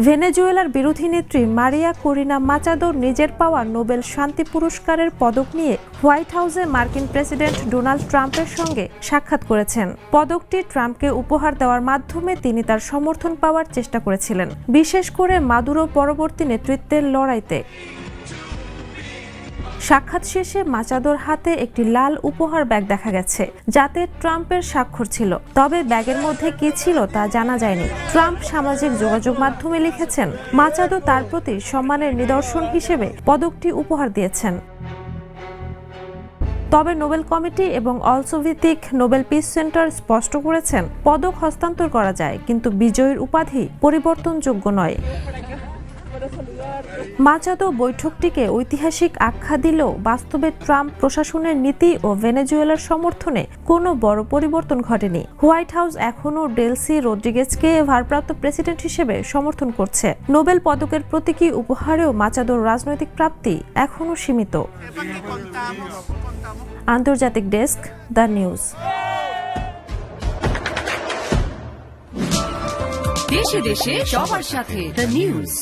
ভেনেজুয়েলার বিরোধী নেত্রী মারিয়া করিনা মাচাদো নিজের পাওয়া নোবেল শান্তি পুরস্কারের পদক নিয়ে হোয়াইট হাউসে মার্কিন প্রেসিডেন্ট ডোনাল্ড ট্রাম্পের সঙ্গে সাক্ষাৎ করেছেন। পদকটি ট্রাম্পকে উপহার দেওয়ার মাধ্যমে তিনি তার সমর্থন পাওয়ার চেষ্টা করেছিলেন, বিশেষ করে মাদুরো পরবর্তী নেতৃত্বের লড়াইতে। সাক্ষাৎ শেষে মাচাদোর হাতে একটি লাল উপহার ব্যাগ দেখা গেছে, যাতে ট্রাম্পের স্বাক্ষর ছিল। তবে ব্যাগের মধ্যে কি ছিল তা জানা যায়নি। ট্রাম্প সামাজিক যোগাযোগ মাধ্যমে লিখেছেন, মাচাদো তার প্রতি সম্মানের নিদর্শন হিসেবে পদকটি উপহার দিয়েছেন। তবে নোবেল কমিটি এবং অলসো ভিত্তিক নোবেল পিস সেন্টার স্পষ্ট করেছেন, পদক হস্তান্তর করা যায়, কিন্তু বিজয়ীর উপাধি পরিবর্তনযোগ্য নয়। মাচাদো বৈঠকটিকে ঐতিহাসিক আখ্যা দিলেও বাস্তবে ট্রাম্প প্রশাসনের নীতি ও ভেনেজুয়েলার সমর্থনে কোনো বড় পরিবর্তন ঘটেনি। হোয়াইট হাউস এখনও ডেলসি রদ্রিগেজকে ভারপ্রাপ্ত প্রেসিডেন্ট হিসেবে সমর্থন করছে। নোবেল পদকের প্রতীকী উপহারেও মাচাদোর রাজনৈতিক প্রাপ্তি এখনও সীমিত। আন্তর্জাতিক ডেস্ক, দ্য নিউজ। দেশে দেশে সবার সাথে, দ্য নিউজ।